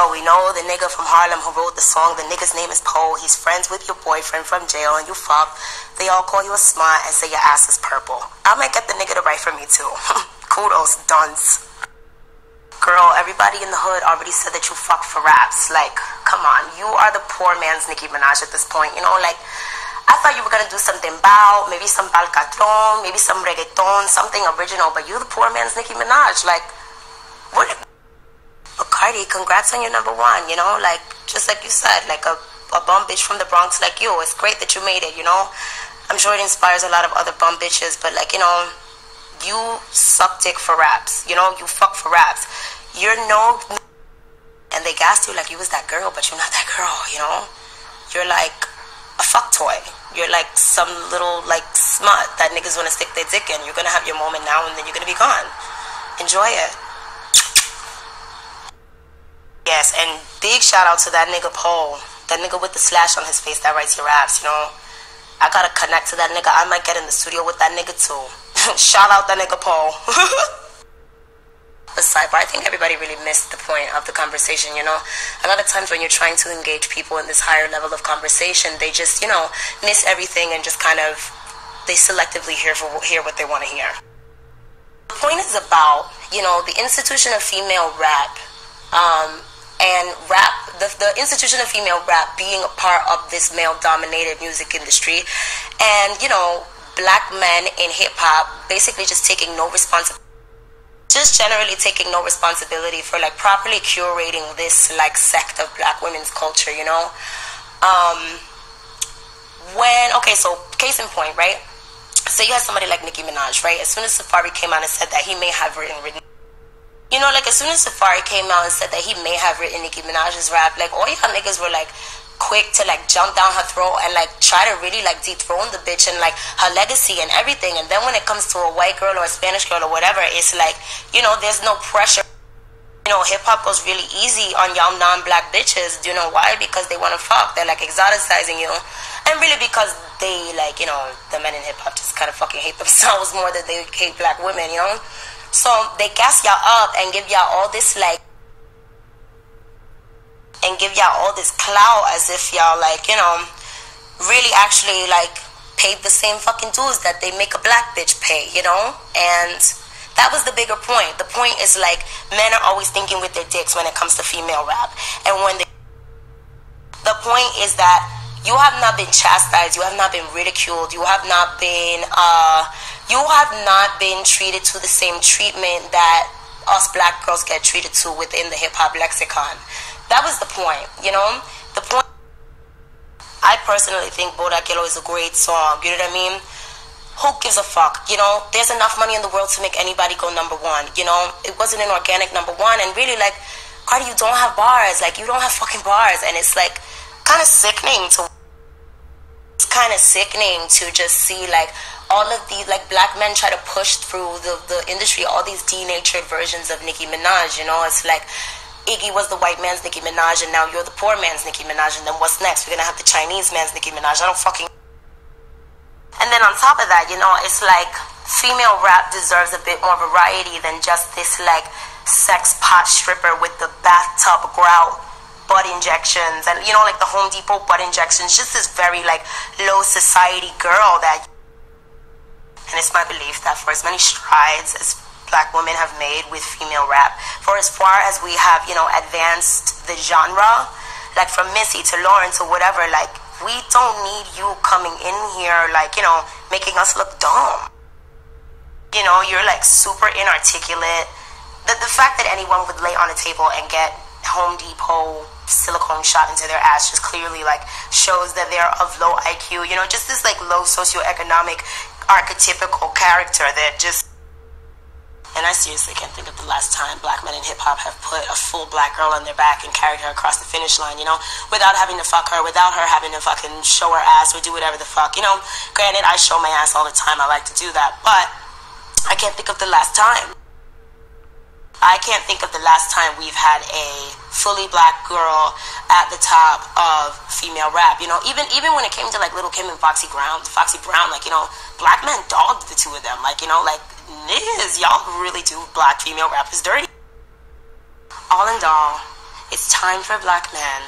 Yo, we know the nigga from Harlem who wrote the song. The nigga's name is Poe. He's friends with your boyfriend from jail and you fuck. They all call you a smart and say your ass is purple. I might get the nigga to write for me too. Kudos, dunce. Girl, everybody in the hood already said that you fuck for raps. Like, come on. You are the poor man's Nicki Minaj at this point. You know, like, I thought you were going to do something bow, maybe some balcatron, maybe some reggaeton, something original. But you the poor man's Nicki Minaj. Like, what? But Cardi, congrats on your #1, you know? Like, just like you said, like a bum bitch from the Bronx like you. It's great that you made it, you know? I'm sure it inspires a lot of other bum bitches. But, like, you know, you suck dick for raps. You know, you fuck for raps. You're no... And they gassed you like you was that girl, but you're not that girl, you know? You're like a fuck toy. You're like some little, like, smut that niggas want to stick their dick in. You're going to have your moment now, and then you're going to be gone. Enjoy it. Yes, and big shout out to that nigga Poe. That nigga with the slash on his face that writes your raps, you know? I got to connect to that nigga. I might get in the studio with that nigga, too. Shout out that nigga Poe. Aside, but I think everybody really missed the point of the conversation, you know? A lot of times when you're trying to engage people in this higher level of conversation, they just, you know, miss everything and just kind of, they selectively hear what they want to hear. The point is about, you know, the institution of female rap, and rap, the institution of female rap being a part of this male-dominated music industry, and, you know, black men in hip-hop basically just taking no responsibility. Just generally taking no responsibility for, like, properly curating this, like, sect of black women's culture, you know? Okay, so case in point, right? So you have somebody like Nicki Minaj, right? As soon as Safari came out and said that he may have written, you know, like, as soon as Safari came out and said that he may have written Nicki Minaj's rap, like, all y'all niggas were, like, quick to, like, jump down her throat and, like, try to really, like, dethrone the bitch and, like, her legacy and everything. And then when it comes to a white girl or a Spanish girl or whatever, it's like, you know, there's no pressure. You know, hip-hop goes really easy on y'all non-black bitches. Do you know why? Because they want to fuck. They're, like, exoticizing you. And really because they, like, you know, the men in hip-hop just kind of fucking hate themselves more than they hate black women, you know? So they gas y'all up and give y'all all this, like, and give y'all all this clout as if y'all, like, you know, really actually, like, paid the same fucking dues that they make a black bitch pay, you know? And that was the bigger point. The point is, like, men are always thinking with their dicks when it comes to female rap. And when the point is that you have not been chastised, you have not been ridiculed, you have not been treated to the same treatment that us black girls get treated to within the hip-hop lexicon. That was the point, you know? The point, I personally think Bodak Yellow is a great song, you know what I mean? Who gives a fuck, you know? There's enough money in the world to make anybody go #1, you know? It wasn't an organic #1, and really, like, Cardi, you don't have bars, like, you don't have fucking bars, and it's, like, kind of sickening to just see, like, all of these, like, black men try to push through the industry, all these denatured versions of Nicki Minaj, you know? It's like, Iggy was the white man's Nicki Minaj, and now you're the poor man's Nicki Minaj, and then what's next? We're gonna have the Chinese man's Nicki Minaj. I don't fucking... And then on top of that, you know, it's like female rap deserves a bit more variety than just this, like, sex pot stripper with the bathtub grout butt injections and, you know, like the Home Depot butt injections. Just this very, like, low society girl that... And it's my belief that for as many strides as black women have made with female rap, for as far as we have, you know, advanced the genre, like from Missy to Lauren to whatever, like, we don't need you coming in here, like, you know, making us look dumb. You know, you're, like, super inarticulate. The fact that anyone would lay on a table and get Home Depot silicone shot into their ass just clearly, like, shows that they're of low IQ, you know, just this, like, low socioeconomic archetypical character that just... And I seriously can't think of the last time black men in hip-hop have put a full black girl on their back and carried her across the finish line, you know, without having to fuck her, without her having to fucking show her ass or do whatever the fuck, you know. Granted, I show my ass all the time. I like to do that. But I can't think of the last time. I can't think of the last time we've had a fully black girl at the top of female rap, you know. Even when it came to, like, Little Kim and Foxy Brown, like, you know, black men dogged the two of them. Like, you know, like, niggas, y'all really do black female rappers dirty. All in all, It's time for black men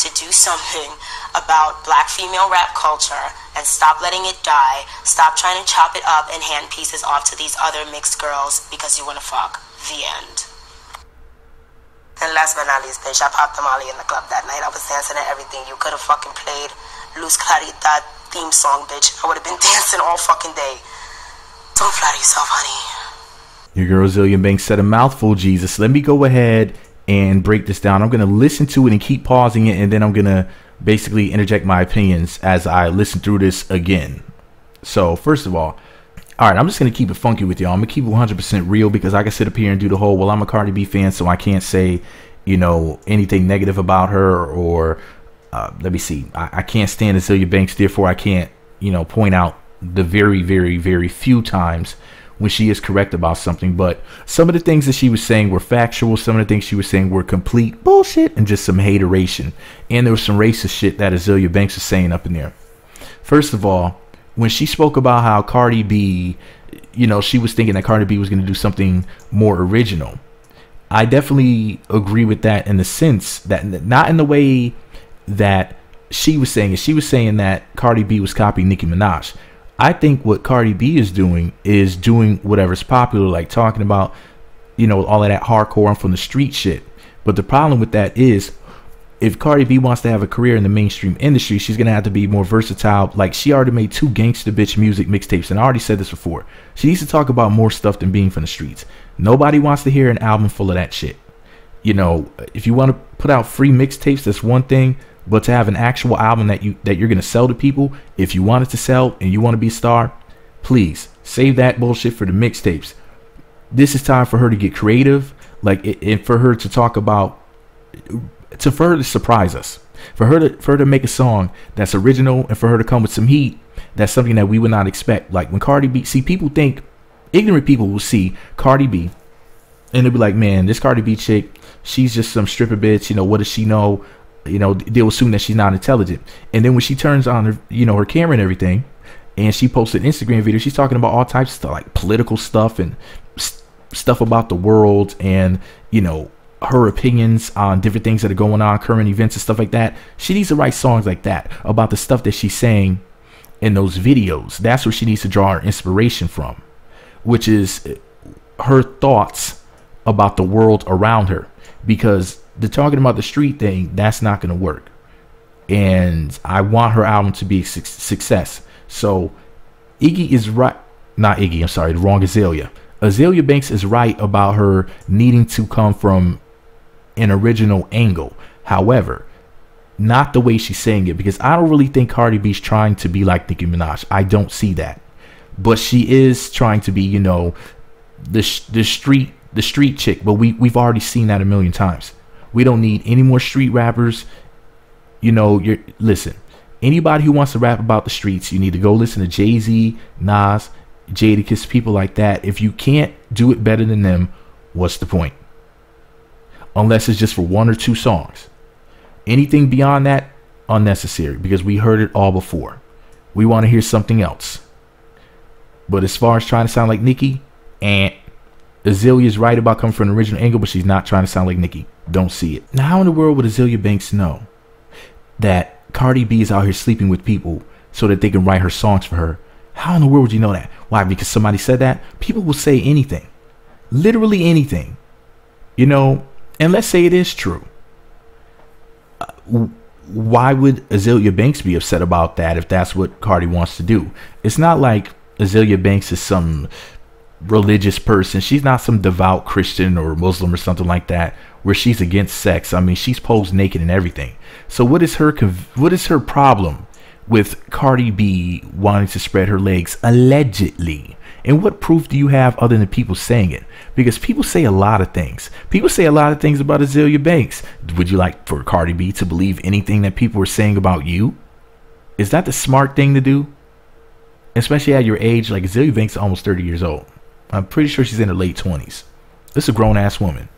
to do something about black female rap culture and stop letting it die. Stop trying to chop it up and hand pieces off to these other mixed girls because you want to fuck. The end. And last but not least, bitch, I popped the molly in the club that night. I was dancing and everything. You could have fucking played Luz Clarita theme song, bitch. I would have been dancing all fucking day. Don't flatter yourself, honey. Your girl Azealia Banks said a mouthful, Jesus. Let me go ahead and break this down. I'm going to listen to it and keep pausing it, and then I'm going to basically interject my opinions as I listen through this again. So first of all right, I'm just going to keep it funky with y'all. I'm going to keep it 100% real, because I can sit up here and do the whole, well, I'm a Cardi B fan, so I can't say, you know, anything negative about her, or let me see, I can't stand Azealia Banks, therefore I can't, you know, point out the very, very, very few times when she is correct about something. But some of the things that she was saying were factual. Some of the things she was saying were complete bullshit and just some hateration. And there was some racist shit that Azealia Banks was saying up in there. First of all, when she spoke about how Cardi B, you know, she was thinking that Cardi B was going to do something more original, I definitely agree with that, in the sense that, not in the way that she was saying it. She was saying that Cardi B was copying Nicki Minaj. I think what Cardi B is doing whatever's popular, like talking about, you know, all of that hardcore and from the street shit. But the problem with that is, if Cardi B wants to have a career in the mainstream industry, she's going to have to be more versatile. Like, she already made 2 gangsta bitch music mixtapes, and I already said this before. She needs to talk about more stuff than being from the streets. Nobody wants to hear an album full of that shit. You know, if you want to put out free mixtapes, that's one thing. But to have an actual album that you're going to sell to people, if you want it to sell and you want to be a star, please save that bullshit for the mixtapes. This is time for her to get creative, and for her to talk about, for her to surprise us, for her to make a song that's original, and for her to come with some heat. That's something that we would not expect. Like when Cardi B, see, people think, ignorant people will see Cardi B and they'll be like, man, this Cardi B chick, she's just some stripper bitch. You know, what does she know? You know, they'll assume that she's not intelligent. And then when she turns on her, you know, her camera and everything, and she posts an Instagram video, she's talking about all types of stuff, like political stuff and stuff about the world, and, you know, her opinions on different things that are going on, current events and stuff like that. She needs to write songs like that about the stuff that she's saying in those videos. That's where she needs to draw her inspiration from, which is her thoughts about the world around her, because the talking about the street thing, that's not going to work. And I want her album to be a success. So Iggy is right. Not Iggy, I'm sorry, the wrong Azealia. Azealia Banks is right about her needing to come from an original angle. However, not the way she's saying it, because I don't really think Cardi B's trying to be like Nicki Minaj. I don't see that. But she is trying to be, you know, the street chick. But we've already seen that a million times. We don't need any more street rappers. You know, listen, anybody who wants to rap about the streets, you need to go listen to Jay-Z, Nas, Jadakiss, people like that. If you can't do it better than them, what's the point? Unless it's just for 1 or 2 songs. Anything beyond that, unnecessary, because we heard it all before. We want to hear something else. But as far as trying to sound like Nicki, Azealia is right about coming from an original angle, but she's not trying to sound like Nicki. Don't see it. Now, how in the world would Azealia Banks know that Cardi B is out here sleeping with people so that they can write her songs for her? How in the world would you know that? Why? Because somebody said that? People will say anything. Literally anything. You know, and let's say it is true. Why would Azealia Banks be upset about that if that's what Cardi wants to do? It's not like Azealia Banks is some religious person. She's not some devout Christian or Muslim or something like that where she's against sex. I mean, she's posed naked and everything. So what is her problem with Cardi B wanting to spread her legs allegedly? And what proof do you have other than people saying it? Because people say a lot of things. People say a lot of things about Azealia Banks. Would you like for Cardi B to believe anything that people are saying about you? Is that the smart thing to do? Especially at your age. Like, Azealia Banks is almost 30 years old. I'm pretty sure she's in her late 20s. This is a grown-ass woman.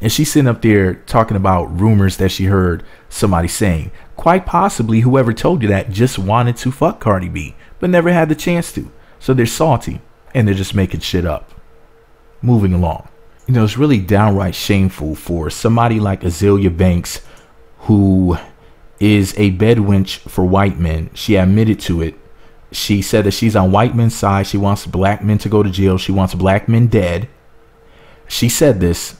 And she's sitting up there talking about rumors that she heard somebody saying. Quite possibly whoever told you that just wanted to fuck Cardi B, but never had the chance to. So they're salty, and they're just making shit up. Moving along. You know, it's really downright shameful for somebody like Azealia Banks, who is a bedwench for white men. She admitted to it. She said that she's on white men's side. She wants black men to go to jail. She wants black men dead. She said this.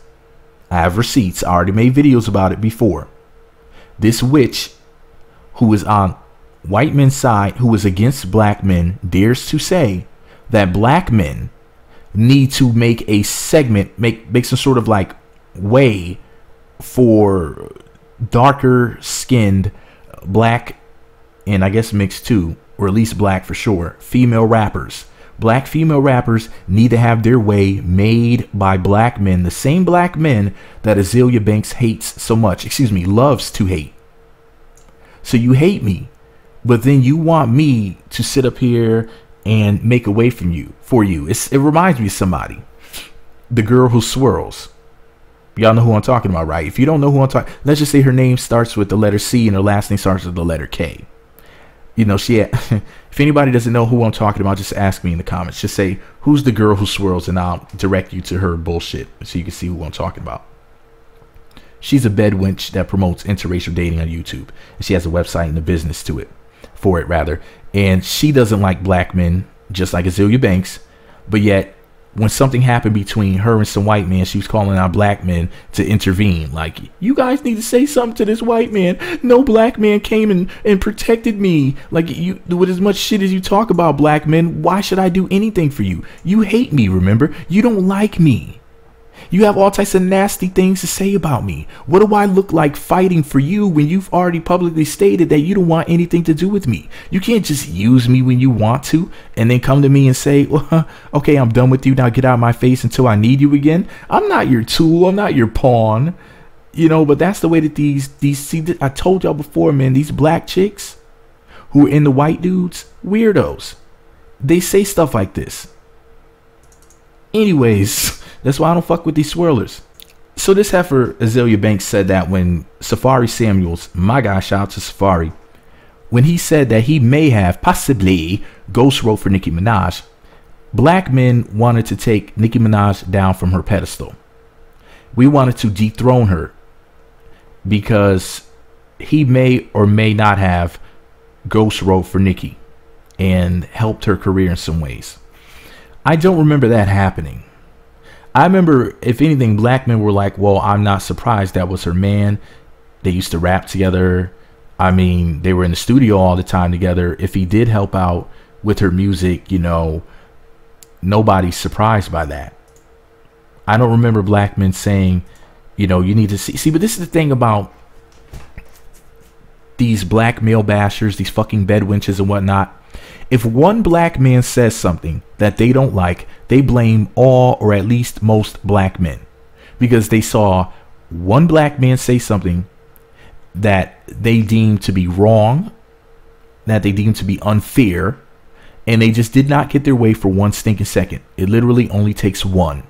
I have receipts. I already made videos about it before. This witch, who is on white men's side, who is against black men, dares to say that black men need to make a segment, make some sort of like way for darker skinned black, and I guess mixed too, or at least black for sure, female rappers. Black female rappers need to have their way made by black men, the same black men that Azealia Banks hates so much, loves to hate. So you hate me, but then you want me to sit up here and make a way for you. It reminds me of somebody, the girl who swirls. Y'all know who I'm talking about, right? If you don't know who I'm talking, let's just say her name starts with the letter C and her last name starts with the letter K. You know, if anybody doesn't know who I'm talking about, just ask me in the comments. Just say, who's the girl who swirls, and I'll direct you to her bullshit so you can see who I'm talking about. She's a bedwench that promotes interracial dating on YouTube, and she has a website and a business for it. And she doesn't like black men, just like Azealia Banks, but yet when something happened between her and some white men, she was calling out black men to intervene. Like, you guys need to say something to this white man. No black man came and protected me. Like, you, with as much shit as you talk about black men, why should I do anything for you? You hate me, remember? You don't like me. You have all types of nasty things to say about me. What do I look like fighting for you when you've already publicly stated that you don't want anything to do with me? You can't just use me when you want to and then come to me and say, well, okay, I'm done with you. Now get out of my face until I need you again. I'm not your tool. I'm not your pawn. You know, but that's the way that these see, I told y'all before, man, these black chicks who are in the white dudes, weirdos. They say stuff like this. Anyways, that's why I don't fuck with these swirlers. So this heifer, Azealia Banks, said that when Safari Samuels, my guy, shout out to Safari, when he said that he may have possibly ghost wrote for Nicki Minaj, black men wanted to take Nicki Minaj down from her pedestal. We wanted to dethrone her because he may or may not have ghost wrote for Nicki and helped her career in some ways. I don't remember that happening. I remember, if anything, black men were like, well, I'm not surprised that was her man. They used to rap together. I mean, they were in the studio all the time together. If he did help out with her music, you know, nobody's surprised by that. I don't remember black men saying, you know, you need to see, but this is the thing about these black male bashers, these fucking bedwenches and whatnot. If one black man says something that they don't like, they blame all or at least most black men because they saw one black man say something that they deemed to be wrong, that they deemed to be unfair, and they just did not get their way for one stinking second. It literally only takes one.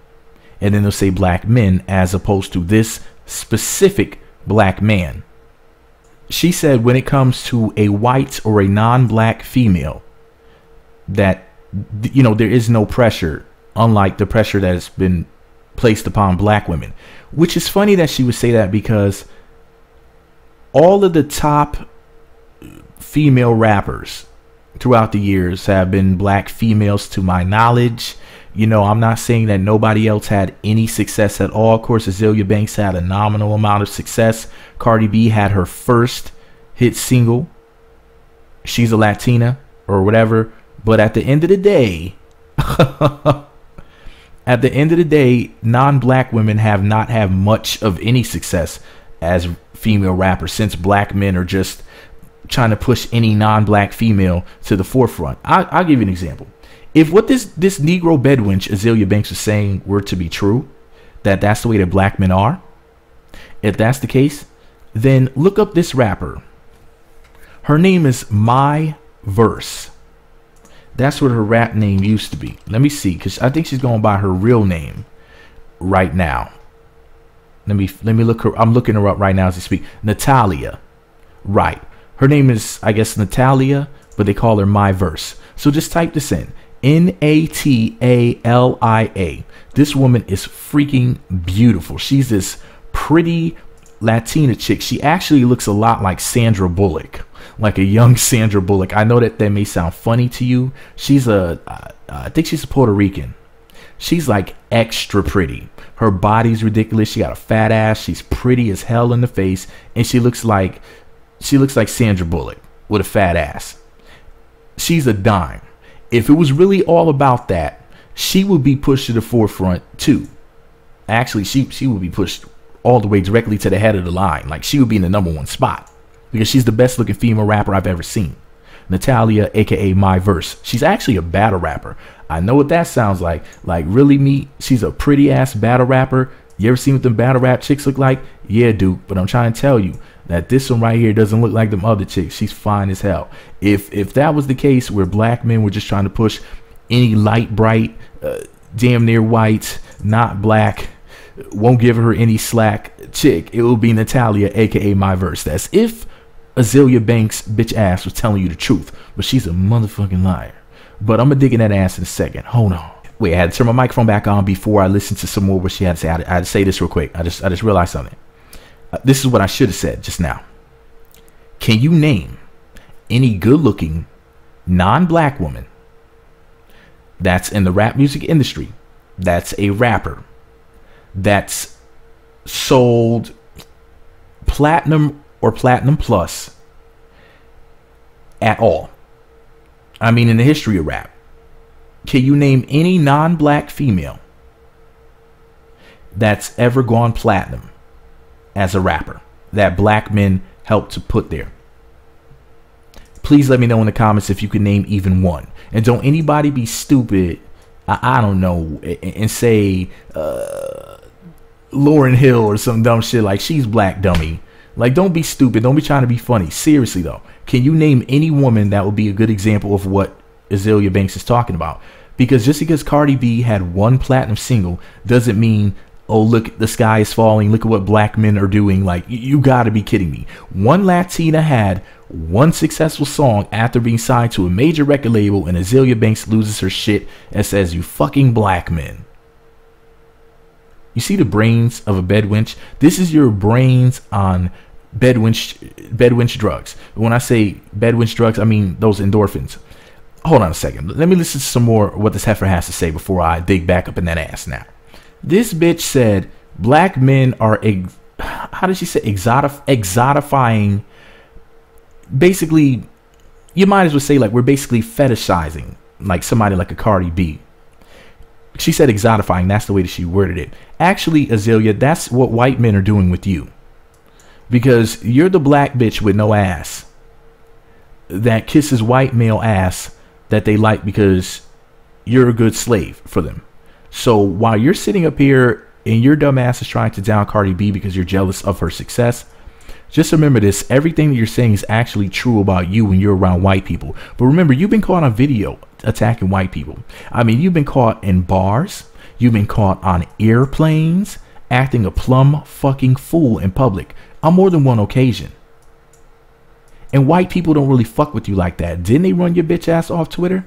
And then they'll say black men as opposed to this specific black man. She said when it comes to a white or a non-black female, that, you know, there is no pressure, unlike the pressure that has been placed upon black women. Which is funny that she would say that because all of the top female rappers throughout the years have been black females to my knowledge. You know, I'm not saying that nobody else had any success at all. Of course, Azealia Banks had a nominal amount of success. Cardi B had her first hit single, She's a Latina or whatever. But at the end of the day, non-black women have not had much of any success as female rappers, since black men are just trying to push any non-black female to the forefront. I'll give you an example. If what this Negro bedwench Azealia Banks was saying were to be true, that that's the way that black men are, if that's the case, then look up this rapper. Her name is My Verse. That's what her rap name used to be. Let me see, because I think she's going by her real name right now. Let me look her. I'm looking her up right now as I speak. Natalia. Right. Her name is, I guess, Natalia, but they call her My Verse. So just type this in. Natalia. This woman is freaking beautiful. She's this pretty Latina chick. She actually looks a lot like Sandra Bullock, like a young Sandra Bullock. I know that may sound funny to you. I think she's a Puerto Rican. She's like extra pretty. Her body's ridiculous. She got a fat ass. She's pretty as hell in the face, and she looks like Sandra Bullock with a fat ass. She's a dime. If it was really all about that, she would be pushed to the forefront too. Actually, she would be pushed all the way directly to the head of the line. Like, she would be in the number one spot because she's the best looking female rapper I've ever seen. Natalia, aka My Verse. She's actually a battle rapper. I know what that sounds like. Like, really, me? She's a pretty ass battle rapper. You ever seen what them battle rap chicks look like? Yeah, dude. But I'm trying to tell you that this one right here doesn't look like them other chicks. She's fine as hell. If that was the case where black men were just trying to push any light, bright, damn near white, not black, won't give her any slack chick, it will be Natalia, aka My Verse. That's if Azealia Banks bitch ass was telling you the truth, but she's a motherfucking liar. But I'm gonna dig in that ass in a second. Hold on. Wait, I had to turn my microphone back on before I listened to some more what she had to say. I had to say this real quick. I just realized something. This is what I should have said just now. Can you name any good-looking non-black woman that's in the rap music industry, that's a rapper, that's sold platinum or platinum plus at all? I mean, in the history of rap, can you name any non-black female that's ever gone platinum as a rapper that black men helped to put there? Please let me know in the comments if you can name even one. And don't anybody be stupid, I don't know, and say Lauryn Hill or some dumb shit like she's black, dummy. Like, don't be stupid. Don't be trying to be funny. Seriously, though. Can you name any woman that would be a good example of what Azealia Banks is talking about? Because just because Cardi B had one platinum single doesn't mean, oh, look, the sky is falling. Look at what black men are doing. Like, you got to be kidding me. One Latina had one successful song after being signed to a major record label, and Azealia Banks loses her shit and says, you fucking black men. You see the brains of a bedwench? This is your brains on bedwench drugs. When I say bedwench drugs, I mean those endorphins. Hold on a second. Let me listen to some more what this heifer has to say before I dig back up in that ass now. This bitch said black men are, how did she say, exotifying. Basically, you might as well say like we're basically fetishizing like somebody like a Cardi B. She said exotifying. That's the way that she worded it. Actually, Azealia, that's what white men are doing with you. Because you're the black bitch with no ass that kisses white male ass that they like because you're a good slave for them. So while you're sitting up here and your dumb ass is trying to down Cardi B because you're jealous of her success, just remember this. Everything that you're saying is actually true about you when you're around white people. But remember, you've been caught on video attacking white people. I mean, you've been caught in bars. You've been caught on airplanes acting a plumb fucking fool in public on more than one occasion. And white people don't really fuck with you like that. Didn't they run your bitch ass off Twitter?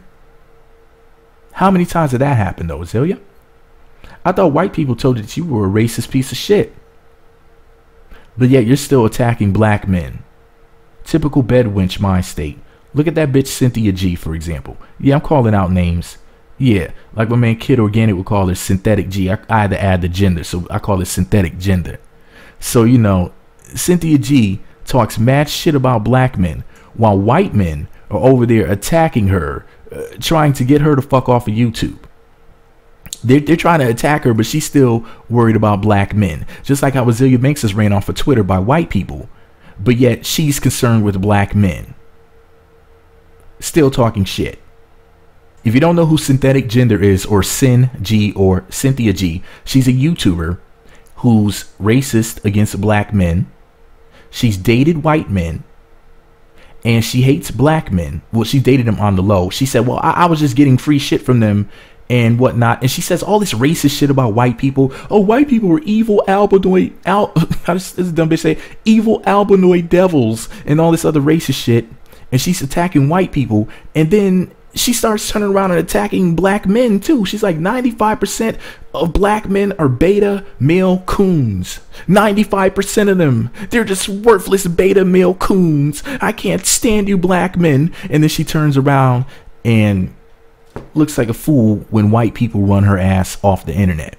How many times did that happen though, Azealia? I thought white people told you that you were a racist piece of shit. But yet you're still attacking black men. Typical bedwench mind state. Look at that bitch Cynthia G, for example. Yeah, I'm calling out names. Yeah, like my man Kid Organic would call her synthetic G. I had to add the gender, so I call it synthetic gender. So, you know, Cynthia G talks mad shit about black men while white men are over there attacking her, trying to get her to fuck off of YouTube. They're trying to attack her, but she's still worried about black men. Just like how Azealia Banks is ran off of Twitter by white people, but yet she's concerned with black men. Still talking shit. If you don't know who Synthetic Gender is, or Cyn G or Cynthia G, she's a YouTuber who's racist against black men. She's dated white men. And she hates black men. Well, she dated them on the low. She said, well, I was just getting free shit from them and whatnot. And she says all this racist shit about white people. Oh, white people are evil albinoid, how does this dumb bitch say? Evil albinoid devils and all this other racist shit. And she's attacking white people. And then she starts turning around and attacking black men too. She's like, 95% of black men are beta male coons. 95% of them, they're just worthless beta male coons. I can't stand you black men. And then she turns around and looks like a fool when white people run her ass off the internet.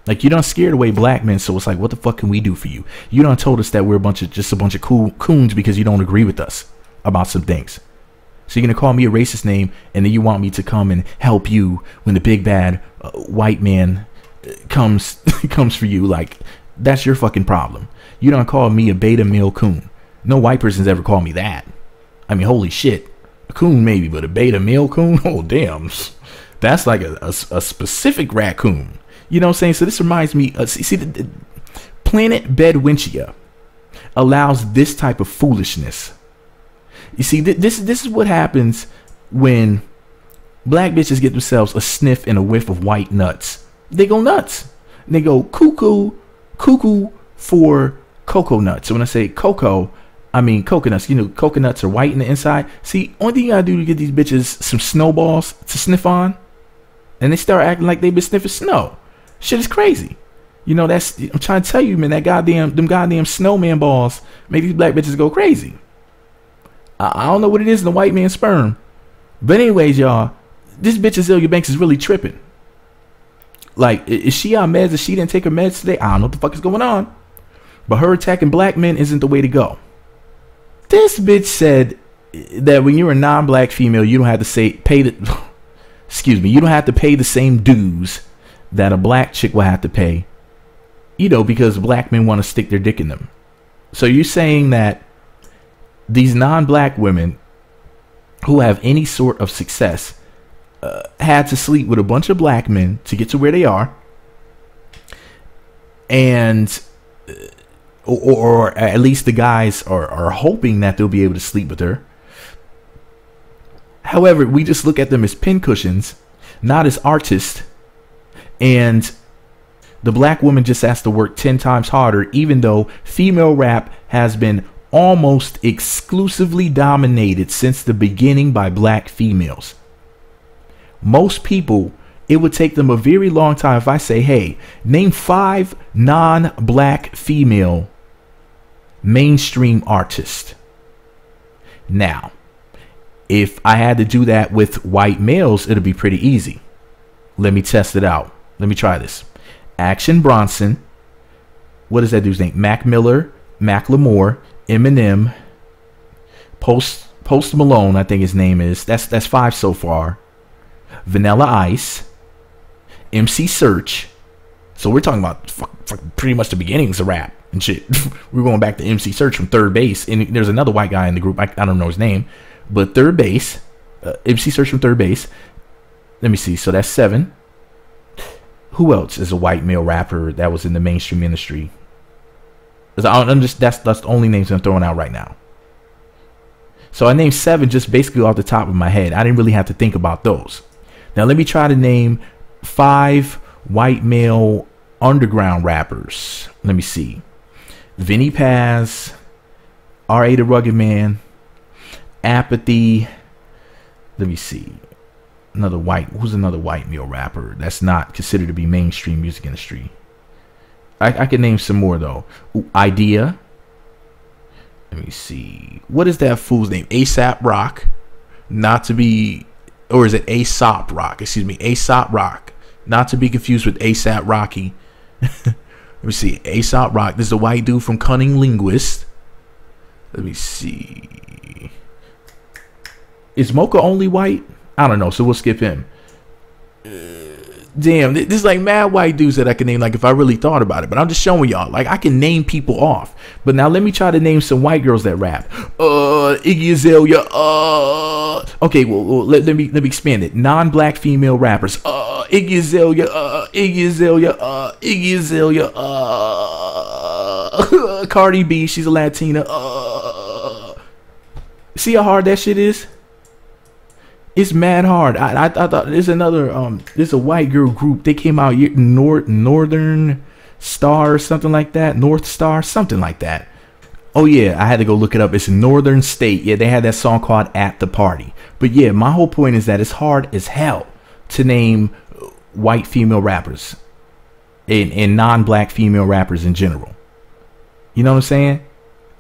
Like, you done scared away black men, so it's like, what the fuck can we do for you? You done told us that we're just a bunch of cool coons because you don't agree with us about some things. So you're gonna call me a racist name, and then you want me to come and help you when the big bad white man comes for you. Like, that's your fucking problem. You don't call me a beta male coon. No white person's ever called me that. I mean, holy shit, a coon maybe, but a beta male coon? Oh damn, that's like a specific raccoon. You know what I'm saying? So this reminds me. The planet Bedwinchia allows this type of foolishness. You see, this is what happens when black bitches get themselves a sniff and a whiff of white nuts. They go nuts. They go cuckoo for cocoa nuts. So when I say cocoa, I mean coconuts. You know, coconuts are white in the inside. See, only thing you gotta do to get these bitches some snowballs to sniff on, and they start acting like they've been sniffing snow. Shit is crazy. You know, I'm trying to tell you, man, them goddamn snowman balls make these black bitches go crazy. I don't know what it is in the white man's sperm. But anyways, y'all, this bitch Azealia Banks is really tripping. Like, is she on meds? If she didn't take her meds today? I don't know what the fuck is going on. But her attacking black men isn't the way to go. This bitch said that when you're a non-black female, you don't have to you don't have to pay the same dues that a black chick will have to pay. You know, because black men want to stick their dick in them. So you're saying that these non-black women who have any sort of success had to sleep with a bunch of black men to get to where they are, and or at least the guys are hoping that they'll be able to sleep with her. However, we just look at them as pincushions, not as artists, and the black woman just has to work 10 times harder, even though female rap has been almost exclusively dominated since the beginning by black females. Most people, it would take them a very long time if I say, hey, name 5 non-black female mainstream artists. Now, if I had to do that with white males, it'd be pretty easy. Let me test it out. Let me try this. Action Bronson. What is that dude's name? Mac Miller, Macklemore, Eminem, Post Malone, I think his name is. That's 5 so far. Vanilla Ice, MC Search. So we're talking about pretty much the beginnings of rap and shit. We're going back to MC Search from Third Base, and there's another white guy in the group. I don't know his name, but Third Base, MC Search from Third Base. Let me see. So that's 7. Who else is a white male rapper that was in the mainstream industry? That's the only names I'm throwing out right now. So I named 7 just basically off the top of my head. I didn't really have to think about those. Now let me try to name 5 white male underground rappers. Let me see. Vinnie Paz, R.A. the Rugged Man, Apathy. Let me see. Who's another white male rapper that's not considered to be mainstream music industry? I can name some more though. Ooh, Idea. Let me see. What is that fool's name? ASAP Rock. Not to be, or is it Aesop Rock? Excuse me, Aesop Rock. Not to be confused with ASAP Rocky. Let me see. Aesop Rock. This is a white dude from Cunning Linguist. Let me see. Is Mocha only white? I don't know, so we'll skip him. Damn, this is like mad white dudes that I can name, like if I really thought about it. But I'm just showing y'all, like I can name people off. But now let me try to name some white girls that rap. Iggy Azalea. Okay, well let me expand it. Non-black female rappers. Iggy Azalea. Iggy Azalea. Iggy Azalea. Cardi B. She's a Latina. See how hard that shit is? It's mad hard. I thought there's another there's a white girl group. They came out Northern Star or something like that. North Star, something like that. Oh yeah, I had to go look it up. It's Northern State. Yeah, they had that song called At the Party. But yeah, my whole point is that it's hard as hell to name white female rappers and non-black female rappers in general. You know what I'm saying?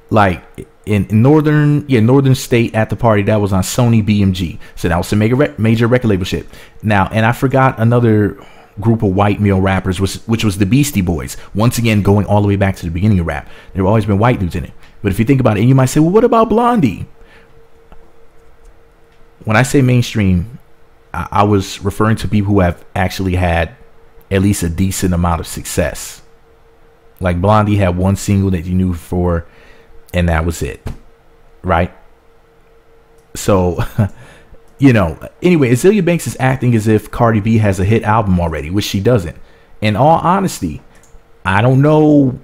Like in Northern State, At the Party, that was on Sony BMG. So that was some major record label shit. Now, and I forgot another group of white male rappers, which was the Beastie Boys. Once again, going all the way back to the beginning of rap. There have always been white dudes in it. But if you think about it, and you might say, well, what about Blondie? When I say mainstream, I was referring to people who have actually had at least a decent amount of success. Like Blondie had one single that you knew for, and that was it, right? So, you know, anyway, Azealia Banks is acting as if Cardi B has a hit album already, which she doesn't. In all honesty, I don't know.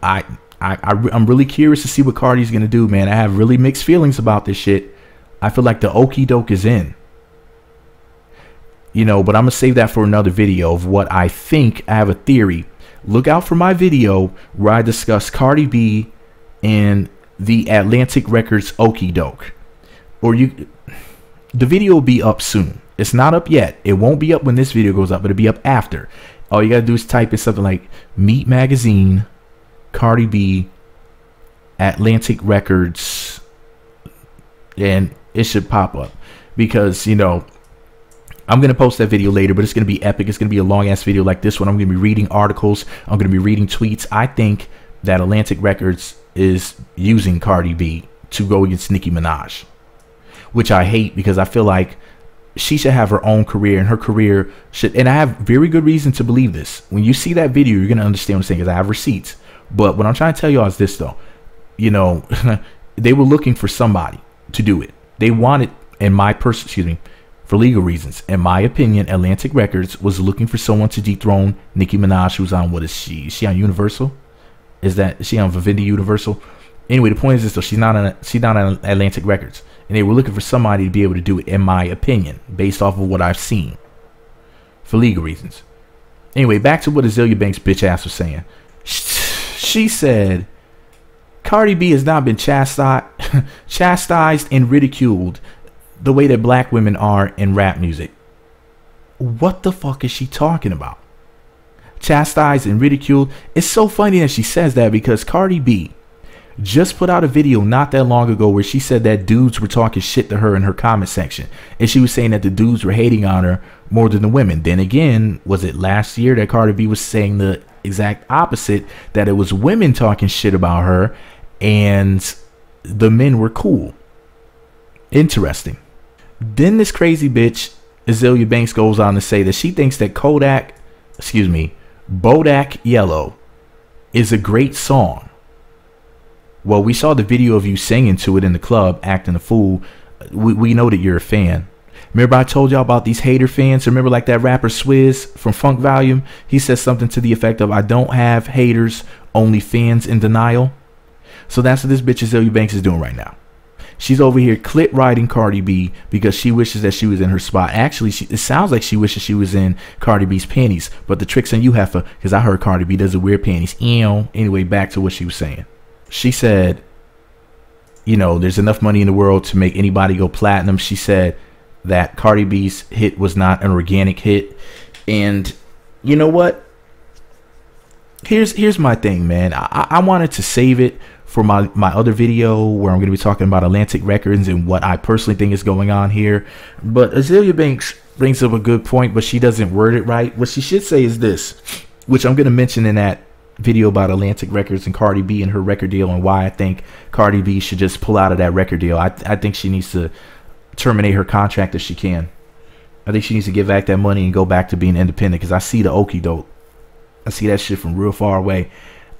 I'm really curious to see what Cardi's gonna do, man. I have really mixed feelings about this shit. I feel like the okie doke is in, you know, but I'm gonna save that for another video of what I think. I have a theory. Look out for my video where I discuss Cardi B and the Atlantic Records okie doke. Or the video will be up soon. It's not up yet. It won't be up when this video goes up, but it'll be up after. All you gotta do is type in something like Meat Magazine, Cardi B, Atlantic Records, and it should pop up. Because, you know, I'm going to post that video later, but it's going to be epic. It's going to be a long ass video like this one. I'm going to be reading articles. I'm going to be reading tweets. I think that Atlantic Records is using Cardi B to go against Nicki Minaj, which I hate, because I feel like she should have her own career, and her career should, and I have very good reason to believe this. When you see that video, you're going to understand what I'm saying, because I have receipts. But what I'm trying to tell y'all is this, though. You know, they were looking for somebody to do it. They wanted, for legal reasons, in my opinion, Atlantic Records was looking for someone to dethrone Nicki Minaj, who's on, what is she? Is she on Universal? Is she on Vivendi Universal? Anyway, the point is this, though. She's not on Atlantic Records. And they were looking for somebody to be able to do it, in my opinion, based off of what I've seen, for legal reasons. Anyway, back to what Azealia Banks' bitch ass was saying. She said, Cardi B has not been chastised and ridiculed the way that black women are in rap music. What the fuck is she talking about? Chastised and ridiculed? It's so funny that she says that, because Cardi B just put out a video not that long ago where she said that dudes were talking shit to her in her comment section, and she was saying that the dudes were hating on her more than the women. Then again, was it last year that Cardi B was saying the exact opposite, that it was women talking shit about her and the men were cool? Interesting. Then this crazy bitch Azealia Banks goes on to say that she thinks that Bodak Yellow is a great song. Well, we saw the video of you singing to it in the club, acting a fool. We know that you're a fan. Remember I told y'all about these hater fans? Remember, like that rapper Swizz from Funk Volume? He says something to the effect of, I don't have haters, only fans in denial. So that's what this bitch Azealia Banks is doing right now. She's over here clit riding Cardi B because she wishes that she was in her spot. Actually, it sounds like she wishes she was in Cardi B's panties. But the trick's on you, heifer, because I heard Cardi B does a weird panties. Ew. Anyway, back to what she was saying. She said, you know, there's enough money in the world to make anybody go platinum. She said that Cardi B's hit was not an organic hit. And you know what? Here's my thing, man. I wanted to save it for my other video where I'm going to be talking about Atlantic Records and what I personally think is going on here. But Azealia Banks brings up a good point, but she doesn't word it right. What she should say is this, which I'm going to mention in that video about Atlantic Records and Cardi B and her record deal, and why I think Cardi B should just pull out of that record deal. I think she needs to terminate her contract if she can. I think she needs to give back that money and go back to being independent, because I see the okie doke. I see that shit from real far away.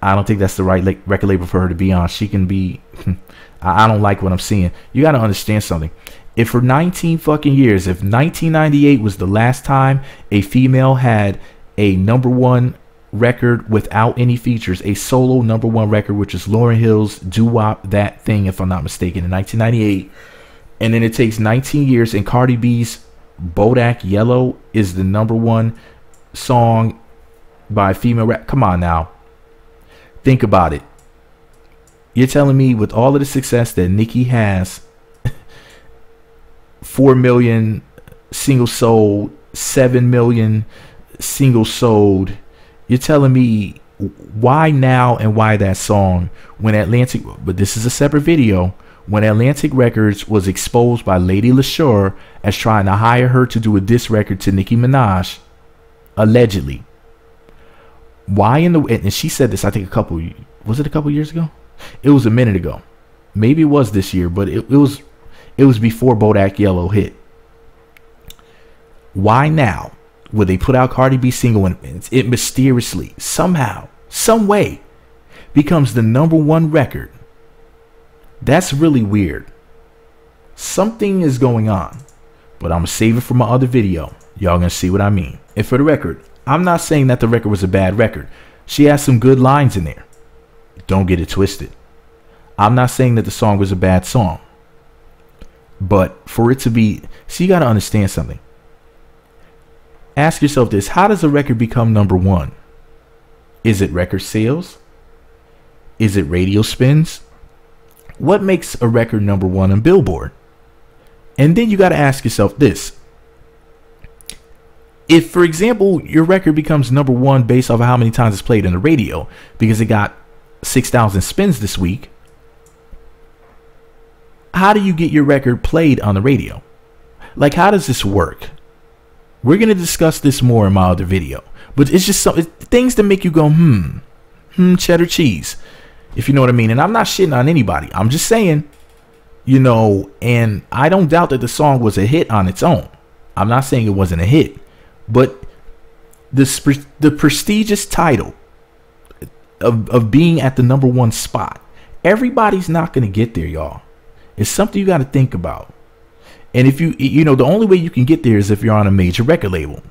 I don't think that's the right record label for her to be on. She can be I don't like what I'm seeing. You got to understand something. If for 19 fucking years, if 1998 was the last time a female had a #1 record without any features, a solo #1 record, which is Lauryn Hill's Doo Wop That Thing, if I'm not mistaken, in 1998, and then it takes 19 years and Cardi B's Bodak Yellow is the #1 song by a female rap. Come on now. Think about it. You're telling me with all of the success that Nicki has, 4 million singles sold, 7 million singles sold, you're telling me why now and why that song when Atlantic, but this is a separate video, when Atlantic Records was exposed by Lady LaSure as trying to hire her to do a diss record to Nicki Minaj, allegedly. Why in the, and she said this, I think was it a couple years ago? It was a minute ago. Maybe it was this year, but it was before Bodak Yellow hit. Why now would they put out Cardi B single and it mysteriously, somehow, some way becomes the #1 record? That's really weird. Something is going on, but I'm gonna save it for my other video. Y'all gonna see what I mean. And for the record, I'm not saying that the record was a bad record. She has some good lines in there. Don't get it twisted. I'm not saying that the song was a bad song. But for it to be, so you got to understand something. Ask yourself this. How does a record become #1? Is it record sales? Is it radio spins? What makes a record #1 on Billboard? And then you got to ask yourself this. If, for example, your record becomes #1 based off of how many times it's played on the radio because it got 6,000 spins this week, how do you get your record played on the radio? Like, how does this work? We're going to discuss this more in my other video, but it's just some things that make you go, cheddar cheese, if you know what I mean. And I'm not shitting on anybody. I'm just saying, you know, and I don't doubt that the song was a hit on its own. I'm not saying it wasn't a hit, but the prestigious title of being at the #1 spot, everybody's not going to get there, y'all. It's something you got to think about. And if you know, the only way you can get there is if you're on a major record label.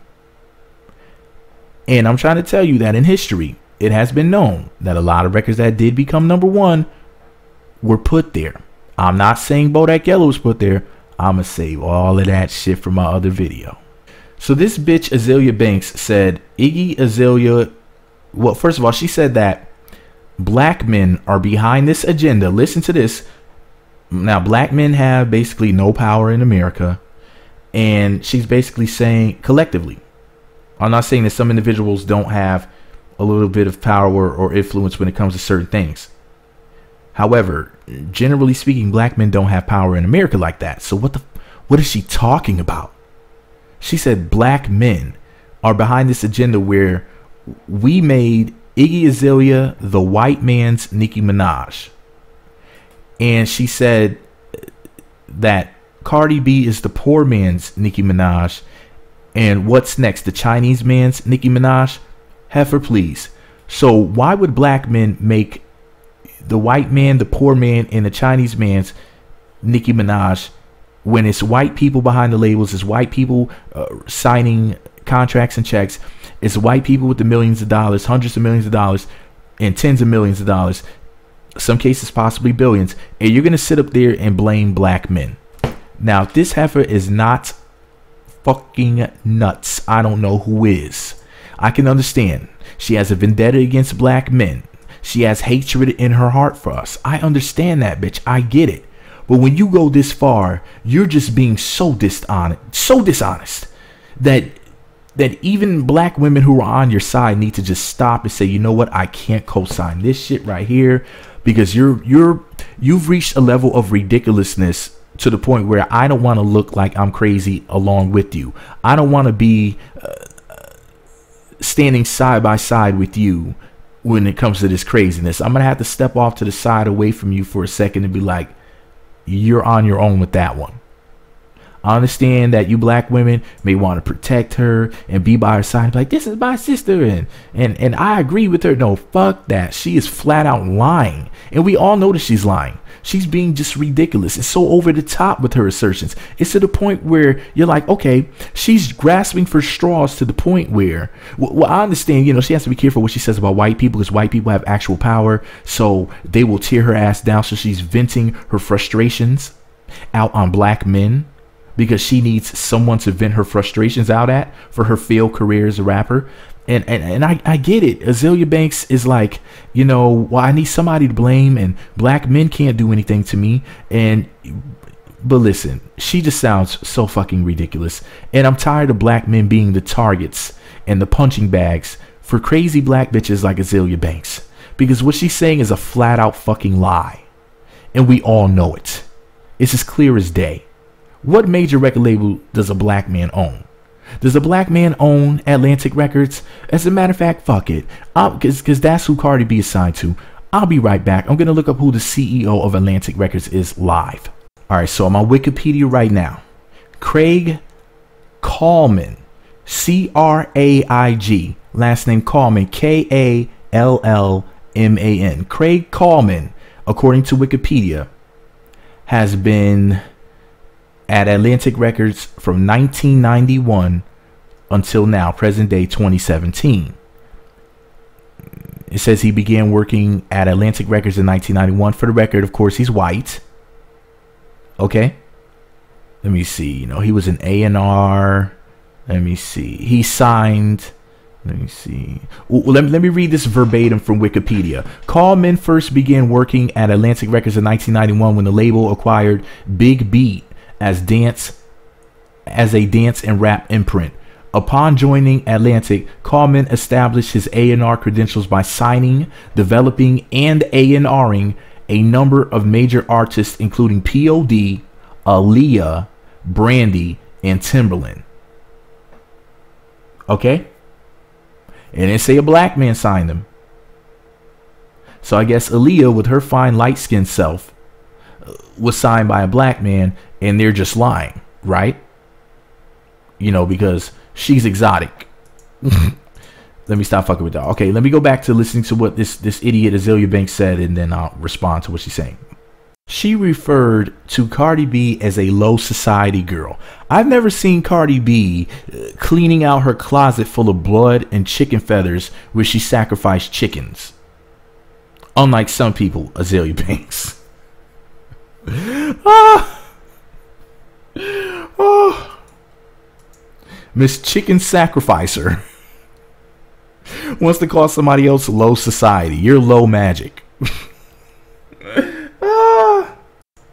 And I'm trying to tell you that in history, it has been known that a lot of records that did become #1 were put there. I'm not saying Bodak Yellow was put there. I'm going to save all of that shit for my other video. So this bitch, Azealia Banks, said Iggy Azalea, well, first of all, she said that black men are behind this agenda. Listen to this. Now, black men have basically no power in America. And she's basically saying collectively. I'm not saying that some individuals don't have a little bit of power or influence when it comes to certain things. However, generally speaking, black men don't have power in America like that. So what is she talking about? She said black men are behind this agenda where we made Iggy Azalea the white man's Nicki Minaj. And she said that Cardi B is the poor man's Nicki Minaj. And what's next? The Chinese man's Nicki Minaj? Heifer, please. So why would black men make the white man, the poor man, and the Chinese man's Nicki Minaj when it's white people behind the labels, it's white people signing contracts and checks, it's white people with the millions of dollars, hundreds of millions of dollars, and tens of millions of dollars, some cases possibly billions, and you're going to sit up there and blame black men? Now, if this heifer is not fucking nuts, I don't know who is. I can understand. She has a vendetta against black men. She has hatred in her heart for us. I understand that, bitch. I get it. But when you go this far, you're just being so dishonest that even black women who are on your side need to just stop and say, you know what? I can't co-sign this shit right here because you've reached a level of ridiculousness to the point where I don't want to look like I'm crazy along with you. I don't want to be standing side by side with you when it comes to this craziness. I'm gonna have to step off to the side away from you for a second and be like, you're on your own with that one. I understand that you black women may want to protect her and be by her side, like, this is my sister, and I agree with her. No, fuck that. She is flat out lying, and we all know that she's lying. She's being just ridiculous. It's so over the top with her assertions. It's to the point where you're like, okay, she's grasping for straws to the point where, well, I understand, you know, she has to be careful what she says about white people because white people have actual power, so they will tear her ass down. So she's venting her frustrations out on black men. because she needs someone to vent her frustrations out at for her failed career as a rapper. And I get it. Azealia Banks is like, you know, well, I need somebody to blame, and black men can't do anything to me. But listen, she just sounds so fucking ridiculous. And I'm tired of black men being the targets and the punching bags for crazy black bitches like Azealia Banks. Because what she's saying is a flat out fucking lie. And we all know it. It's as clear as day. What major record label does a black man own? Does a black man own Atlantic Records? As a matter of fact, fuck it. Because that's who Cardi B is signed to. I'll be right back. I'm going to look up who the CEO of Atlantic Records is live. All right, so I'm on Wikipedia right now. Craig Kallman. C-R-A-I-G. Last name Kallman. K-A-L-L-M-A-N. Craig Kallman, according to Wikipedia, has been at Atlantic Records from 1991 until now, present day 2017. It says he began working at Atlantic Records in 1991. For the record, of course, he's white. Okay. Let me see. You know, he was an A&R. Let me see. He signed. Let me see. Well, let me read this verbatim from Wikipedia. Kallman first began working at Atlantic Records in 1991 when the label acquired Big Beat as a dance and rap imprint. Upon joining Atlantic, Kallman established his A&R credentials by signing, developing, and A&Ring a number of major artists, including P.O.D., Aaliyah, Brandy, and Timbaland. Okay? And they say a black man signed them. So I guess Aaliyah, with her fine light-skinned self, was signed by a black man, and they're just lying, right? You know, because she's exotic. Let me stop fucking with that. Okay, let me go back to listening to what this idiot Azealia Banks said, and then I'll respond to what she's saying. She referred to Cardi B as a low society girl. I've never seen Cardi B cleaning out her closet full of blood and chicken feathers where she sacrificed chickens. Unlike some people, Azealia Banks. Miss Chicken Sacrificer wants to call somebody else low society. You're low magic.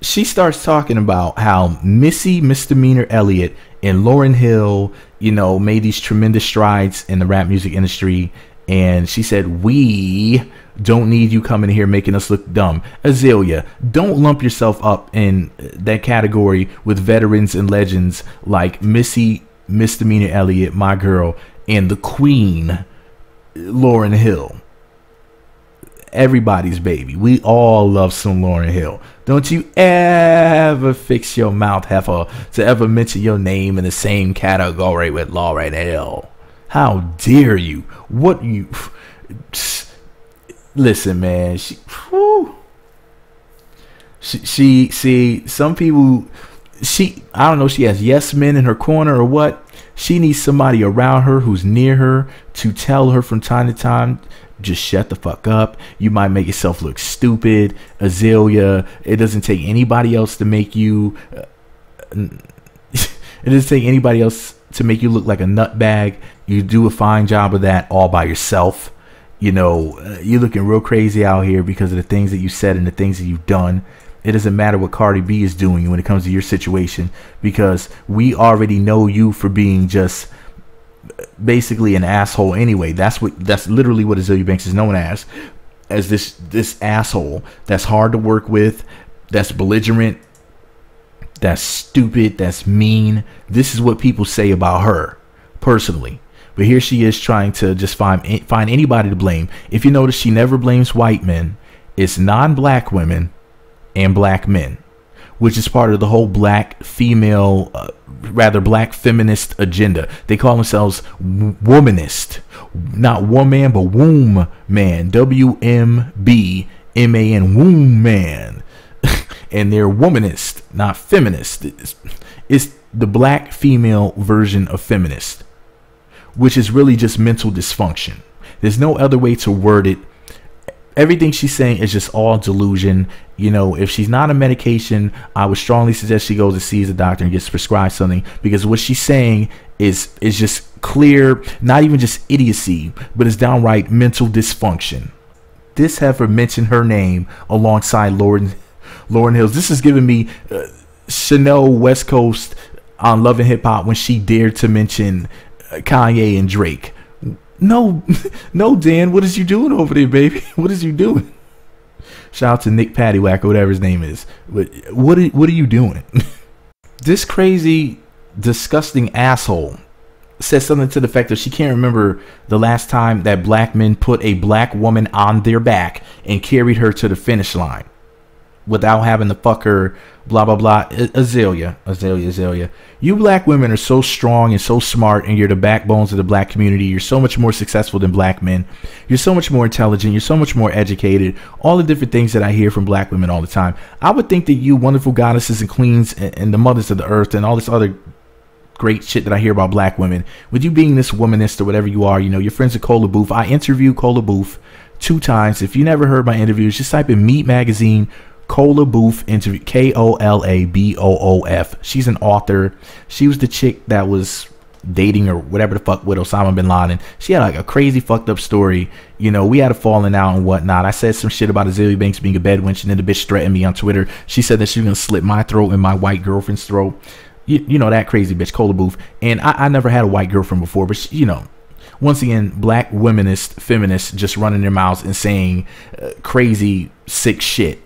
She starts talking about how Missy Misdemeanor Elliott and Lauryn Hill, you know, made these tremendous strides in the rap music industry. And she said, we don't need you coming here making us look dumb. Azealia, don't lump yourself up in that category with veterans and legends like Missy Misdemeanor Elliott, my girl, and the queen, Lauryn Hill. Everybody's baby. We all love some Lauryn Hill. Don't you ever fix your mouth, heifer, to ever mention your name in the same category with Lauryn Hill. How dare you? What you... Listen, man. She some people... I don't know, she has yes men in her corner or what. She needs somebody around her who's near her to tell her from time to time, just shut the fuck up. You might make yourself look stupid. Azealia, it doesn't take anybody else to make you... it doesn't take anybody else to make you look like a nutbag. You do a fine job of that all by yourself. You know, you're looking real crazy out here because of the things that you said and the things that you've done. It doesn't matter what Cardi B is doing when it comes to your situation, because we already know you for being just basically an asshole anyway. That's literally what Azealia Banks is known as this asshole that's hard to work with, that's belligerent, that's stupid, that's mean. This is what people say about her personally. But here she is trying to just find anybody to blame. If you notice, she never blames white men. It's non-black women and black men, which is part of the whole black female, black feminist agenda. They call themselves womanist, not woman, but womb man, WMBMAN, womb man. And they're womanist, not feminist. It's the black female version of feminist, which is really just mental dysfunction. There's no other way to word it Everything she's saying is just all delusion. You know, if she's not on medication, I would strongly suggest she goes and sees a doctor and gets prescribed something, because what she's saying is just clear, not even just idiocy, but it's downright mental dysfunction. This heifer mentioned her name alongside Lauryn Hills. This is giving me Chanel West Coast on Love and Hip Hop when she dared to mention Kanye and Drake. No, no, Dan, what is you doing over there, baby? What is you doing? Shout out to Nick Paddywhack or whatever his name is. But what are you doing? This crazy, disgusting asshole says something to the effect that she can't remember the last time that black men put a black woman on their back and carried her to the finish line without having to fuck her, blah, blah, blah. Azealia. You black women are so strong and so smart, and you're the backbones of the black community. You're so much more successful than black men. You're so much more intelligent. You're so much more educated. All the different things that I hear from black women all the time. I would think that you wonderful goddesses and queens and the mothers of the earth and all this other great shit that I hear about black women, with you being this womanist or whatever you are, you know, you're friends with Cola Booth. I interviewed Cola Booth 2 times. If you never heard my interviews, just type in Meat Magazine Cola Booth interview, KOLABOOF. She's an author. She was the chick that was dating or whatever the fuck with Osama bin Laden. She had like a crazy fucked up story. You know, we had a falling out and whatnot. I said some shit about Azealia Banks being a bed wench, and then the bitch threatened me on Twitter. She said that she was gonna slit my throat and my white girlfriend's throat. You know, that crazy bitch, Cola Booth. And I never had a white girlfriend before, but she, you know, once again, black womanist feminists just running their mouths and saying crazy sick shit.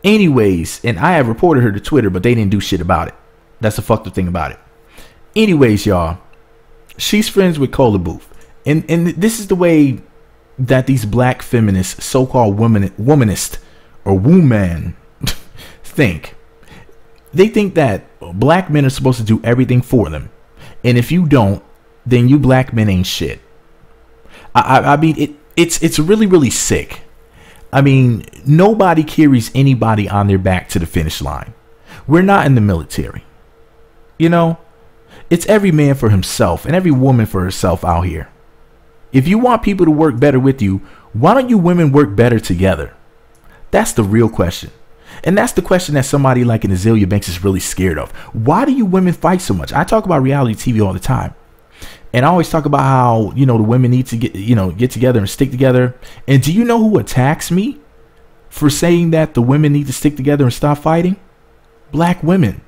Anyways, and I have reported her to Twitter, but they didn't do shit about it. That's the fucked up thing about it. Anyways, y'all, she's friends with Cola Booth, and this is the way that these black feminists, so-called womanist or woman, think. They think that black men are supposed to do everything for them, and if you don't, then you black men ain't shit. I mean, it's really, really sick. I mean, nobody carries anybody on their back to the finish line. We're not in the military. You know, it's every man for himself and every woman for herself out here. If you want people to work better with you, why don't you women work better together? That's the real question. And that's the question that somebody like an Azealia Banks is really scared of. Why do you women fight so much? I talk about reality TV all the time. And I always talk about how, you know, the women need to get together and stick together. And do you know who attacks me for saying that the women need to stick together and stop fighting? Black women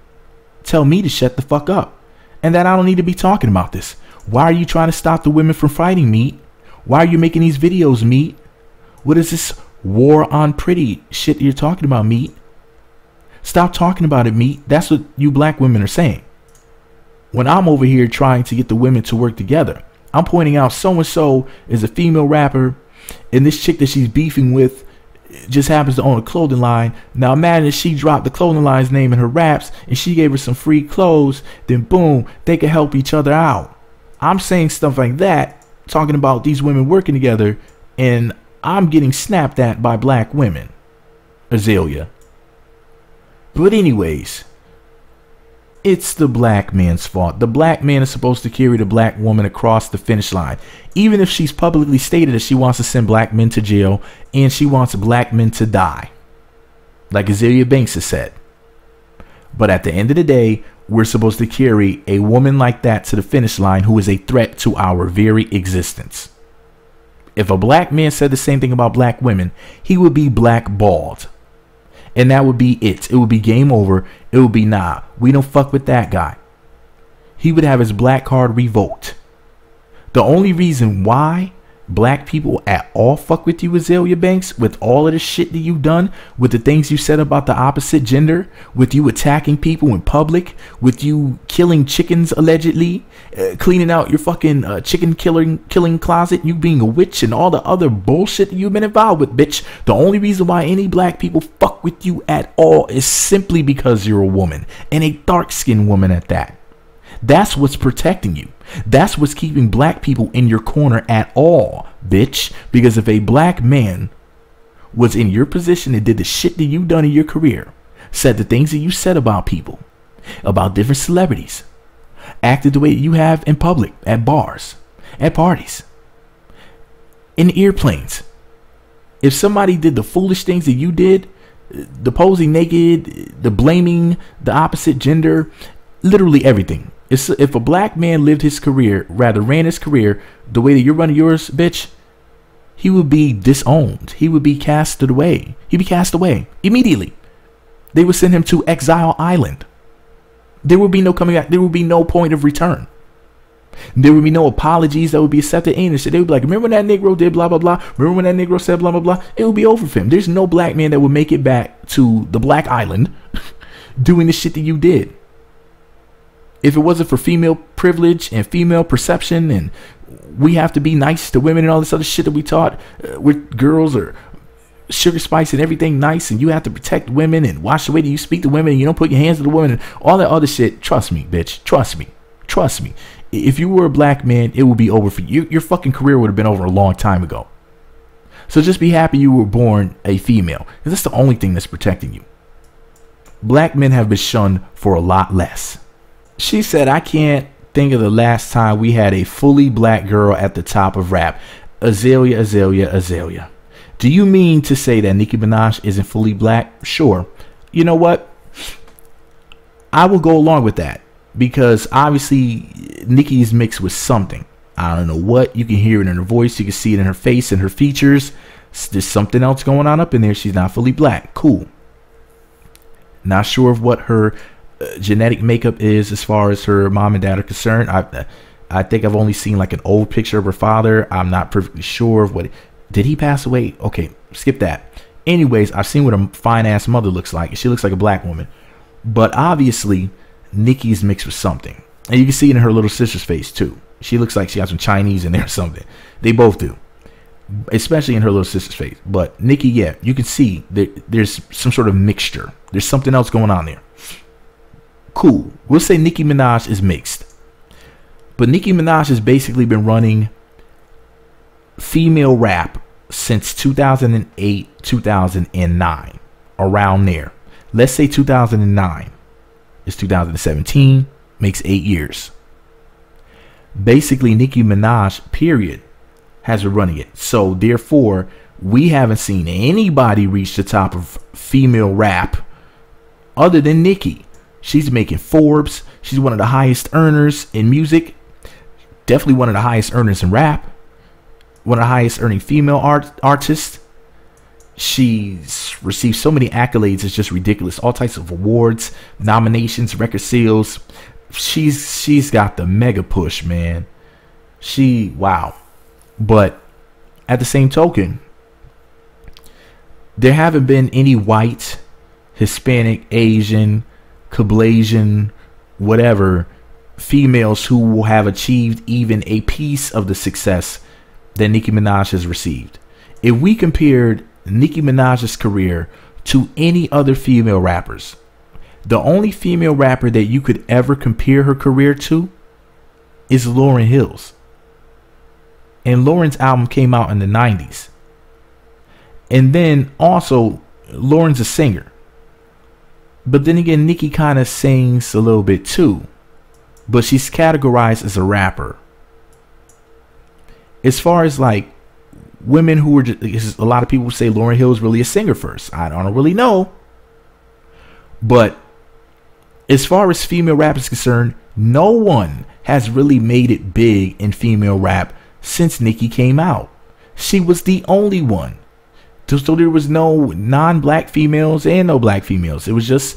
tell me to shut the fuck up and that I don't need to be talking about this. Why are you trying to stop the women from fighting, Meat? Why are you making these videos, Meat? What is this war on pretty shit you're talking about, Meat? Stop talking about it, Meat. That's what you black women are saying. When I'm over here trying to get the women to work together, I'm pointing out so-and-so is a female rapper, and this chick that she's beefing with just happens to own a clothing line. Now imagine if she dropped the clothing line's name in her raps and she gave her some free clothes, then boom, they could help each other out. I'm saying stuff like that, talking about these women working together, and I'm getting snapped at by black women. Azealia. But anyways, it's the black man's fault. The black man is supposed to carry the black woman across the finish line. Even if she's publicly stated that she wants to send black men to jail and she wants black men to die, like Azealia Banks has said. But at the end of the day, we're supposed to carry a woman like that to the finish line who is a threat to our very existence. If a black man said the same thing about black women, he would be blackballed. And that would be it. It would be game over. It would be, nah, we don't fuck with that guy. He would have his black card revoked. The only reason why black people at all fuck with you, Azealia Banks, with all of the shit that you've done, with the things you said about the opposite gender, with you attacking people in public, with you killing chickens allegedly, cleaning out your fucking chicken killing closet, you being a witch, and all the other bullshit that you've been involved with, bitch. The only reason why any black people fuck with you at all is simply because you're a woman, and a dark-skinned woman at that. That's what's protecting you. That's what's keeping black people in your corner at all, bitch. Because if a black man was in your position and did the shit that you've done in your career, said the things that you said about people, about different celebrities, acted the way you have in public, at bars, at parties, in airplanes, If somebody did the foolish things that you did, the posing naked, the blaming the opposite gender, literally everything. If a black man lived his career, rather ran his career the way that you're running yours, bitch, he would be disowned. He would be casted away. He'd be cast away immediately. They would send him to Exile Island. There would be no coming back. There would be no point of return. There would be no apologies that would be accepted. They would be like, remember when that Negro did blah, blah, blah? Remember when that Negro said blah, blah, blah? It would be over for him. There's no black man that would make it back to the Black Island doing the shit that you did. If it wasn't for female privilege and female perception, and we have to be nice to women and all this other shit that we taught with girls, or sugar spice and everything nice, and you have to protect women and watch the way that you speak to women, and you don't put your hands to the women and all that other shit. Trust me, bitch. Trust me. Trust me. If you were a black man, it would be over for you. Your fucking career would have been over a long time ago. So just be happy you were born a female, because that's the only thing that's protecting you. Black men have been shunned for a lot less. She said, I can't think of the last time we had a fully black girl at the top of rap. Azealia. Do you mean to say that Nicki Minaj isn't fully black? Sure. You know what? I will go along with that, because obviously Nicki is mixed with something. I don't know what. You can hear it in her voice. You can see it in her face and her features. There's something else going on up in there. She's not fully black. Cool. Not sure of what her genetic makeup is as far as her mom and dad are concerned. I think I've only seen like an old picture of her father. I'm not perfectly sure of what. Did he pass away? Okay, skip that. Anyways, I've seen what a fine ass mother looks like. She looks like a black woman. But obviously, Nicki's mixed with something. And you can see it in her little sister's face too. She looks like she got some Chinese in there or something. They both do. Especially in her little sister's face. But Nicki, yeah, you can see there's some sort of mixture. There's something else going on there. Cool. We'll say Nicki Minaj is mixed. But Nicki Minaj has basically been running female rap since 2008, 2009. Around there. Let's say 2009. It's 2017. Makes 8 years. Basically, Nicki Minaj, period, has been running it. So, therefore, we haven't seen anybody reach the top of female rap other than Nicki. She's making Forbes. She's one of the highest earners in music. Definitely one of the highest earners in rap. One of the highest earning female artists. She's received so many accolades. It's just ridiculous. All types of awards, nominations, record sales. She's got the mega push, man. Wow. But at the same token, there haven't been any white, Hispanic, Asian, Caucasian, whatever, females who have achieved even a piece of the success that Nicki Minaj has received. If we compared Nicki Minaj's career to any other female rappers, the only female rapper that you could ever compare her career to is Lauryn Hill's. And Lauryn's album came out in the 90s. And then also, Lauryn's a singer. But then again, Nicki kind of sings a little bit too. But she's categorized as a rapper. As far as like women who were just, a lot of people say Lauryn Hill is really a singer first. I don't really know. But as far as female rap is concerned, no one has really made it big in female rap since Nicki came out. She was the only one. So there was no non-black females and no black females. It was just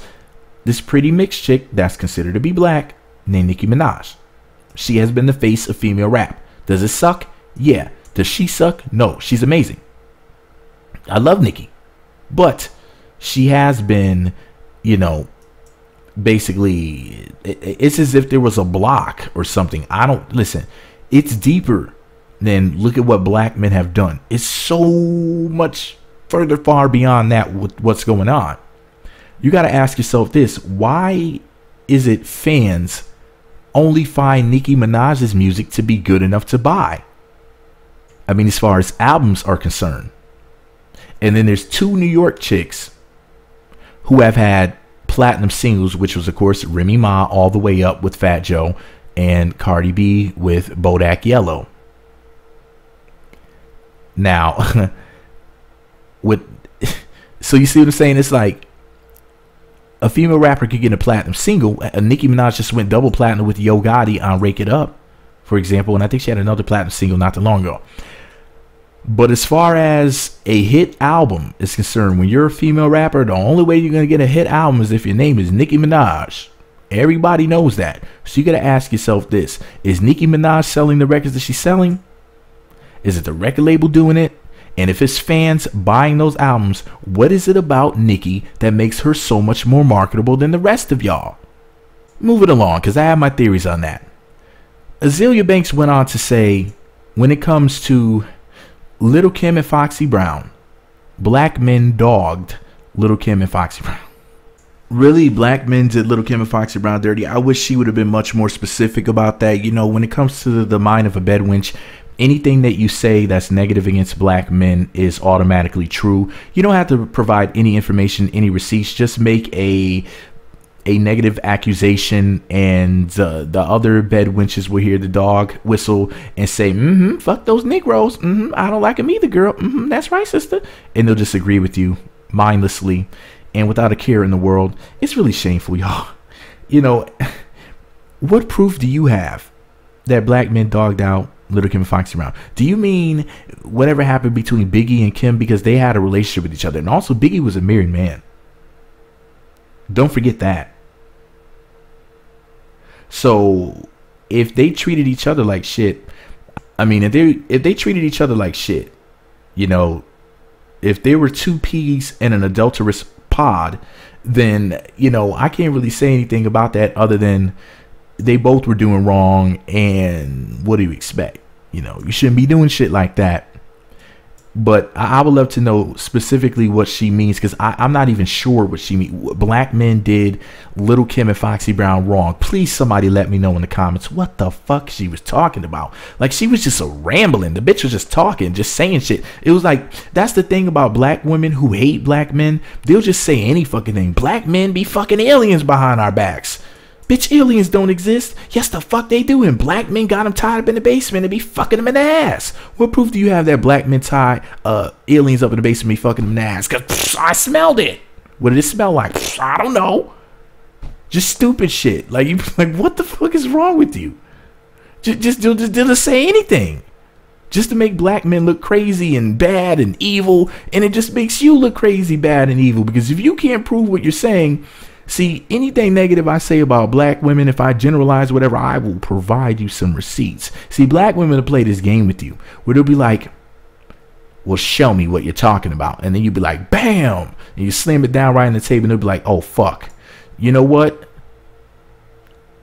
this pretty mixed chick that's considered to be black named Nicki Minaj. She has been the face of female rap. Does it suck? Yeah. Does she suck? No. She's amazing. I love Nicki. But she has been, you know, basically, it's as if there was a block or something. Listen, it's deeper than look at what black men have done. It's so much far beyond that with what's going on. You got to ask yourself this: why is it fans only find Nicki Minaj's music to be good enough to buy? I mean, as far as albums are concerned. And then there's 2 New York chicks who have had platinum singles, which was, of course, Remy Ma All the Way Up with Fat Joe and Cardi B with Bodak Yellow. Now, with so you see what I'm saying? It's like a female rapper could get a platinum single. Nicki Minaj just went double platinum with Yo Gotti on Rake It Up, for example, and I think she had another platinum single not too long ago. But as far as a hit album is concerned, when you're a female rapper, the only way you're going to get a hit album is if your name is Nicki Minaj. Everybody knows that. So you got to ask yourself this. Is Nicki Minaj selling the records that she's selling? Is it the record label doing it? And if it's fans buying those albums, what is it about Nicki that makes her so much more marketable than the rest of y'all? Moving along, because I have my theories on that. Azealia Banks went on to say, when it comes to Lil' Kim and Foxy Brown, black men dogged Lil' Kim and Foxy Brown. Really, black men did Lil' Kim and Foxy Brown dirty. I wish she would have been much more specific about that. You know, when it comes to the mind of a bedwench, anything that you say that's negative against black men is automatically true. You don't have to provide any information, any receipts. Just make a negative accusation, and the other bedwenches will hear the dog whistle and say, fuck those Negroes. I don't like them either, girl. That's right, sister. And they'll just agree with you mindlessly and without a care in the world. It's really shameful, y'all. You know, what proof do you have that black men dogged out Lil' Kim and Foxy Brown? Do you mean whatever happened between Biggie and Kim, because they had a relationship with each other? And also, Biggie was a married man. Don't forget that. So if they treated each other like shit, I mean, if they treated each other like shit, you know, if they were two peas in an adulterous pod, then, you know, I can't really say anything about that other than they both were doing wrong. And what do you expect? You know, you shouldn't be doing shit like that. But I would love to know specifically what she means, because I'm not even sure what she means. Black men did Lil' Kim and Foxy Brown wrong. Please, somebody let me know in the comments what the fuck she was talking about. Like, she was just a rambling. The bitch was just talking, just saying shit. It was like, that's the thing about black women who hate black men. They'll just say any fucking thing. Black men be fucking aliens behind our backs. Bitch, aliens don't exist. Yes, the fuck they do. And black men got them tied up in the basement and be fucking them in the ass. What proof do you have that black men tie aliens up in the basement and be fucking them in the ass? Because I smelled it. What did it smell like? I don't know. Just stupid shit. Like, you like, what the fuck is wrong with you? Just say anything. Just to make black men look crazy and bad and evil. And it just makes you look crazy, bad, and evil. Because if you can't prove what you're saying, see, anything negative I say about black women, if I generalize whatever, I will provide you some receipts. See, black women will play this game with you where they'll be like, well, show me what you're talking about. And then you'll be like, bam. And you slam it down right on the table and they'll be like, oh, fuck. You know what?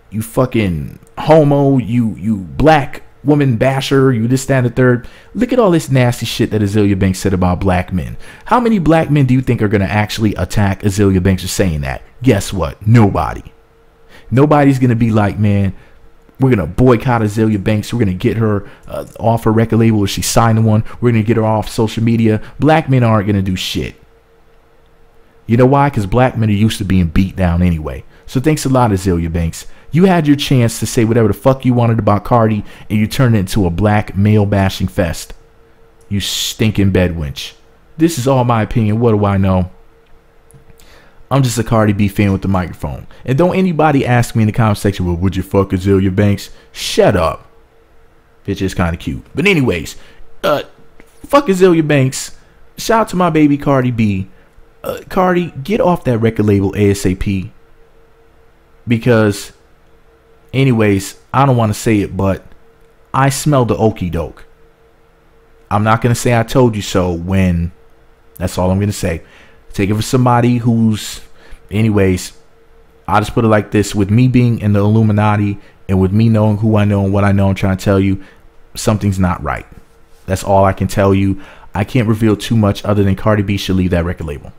You fucking homo, you black woman basher, you this, that, and the third. Look at all this nasty shit that Azealia Banks said about black men. How many black men do you think are going to actually attack Azealia Banks for saying that? Guess what? Nobody. Nobody's going to be like, man, we're going to boycott Azealia Banks. We're going to get her off her record label if she signed one. We're going to get her off social media. Black men aren't going to do shit. You know why? Because black men are used to being beat down anyway. So thanks a lot, Azealia Banks. You had your chance to say whatever the fuck you wanted about Cardi, and you turned it into a black male bashing fest. You stinking bedwench. This is all my opinion. What do I know? I'm just a Cardi B fan with the microphone. And don't anybody ask me in the comment section, well, would you fuck Azealia Banks? Shut up. Bitch is kind of cute. But anyways, fuck Azealia Banks. Shout out to my baby Cardi B. Cardi, get off that record label ASAP. Because, anyways, I don't want to say it, but I smell the okie doke. I'm not going to say I told you so when, that's all I'm going to say. Take it for somebody who's, anyways, I'll just put it like this. With me being in the Illuminati and with me knowing who I know and what I know, I'm trying to tell you, something's not right. That's all I can tell you. I can't reveal too much other than Cardi B should leave that record label.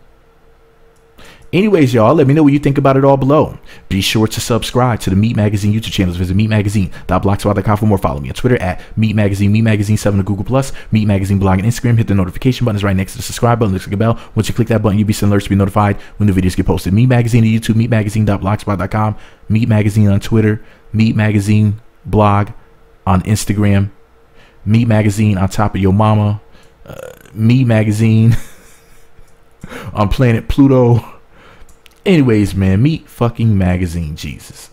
Anyways, y'all, let me know what you think about it all below. Be sure to subscribe to the Meat Magazine YouTube channels. Visit meatmagazine.blogspot.com for more. Follow me on Twitter at Meat Magazine, Meat Magazine 7 on Google+, Meat Magazine blog and Instagram. Hit the notification button is right next to the subscribe button. Looks like a bell. Once you click that button, you'll be sent alerts to be notified when the videos get posted. Meat Magazine on YouTube, meatmagazine.blogspot.com, Meat Magazine on Twitter, Meat Magazine blog on Instagram, Meat Magazine on top of your mama, Meat Magazine on planet Pluto. Anyways, man, meet fucking Magazine Jesus.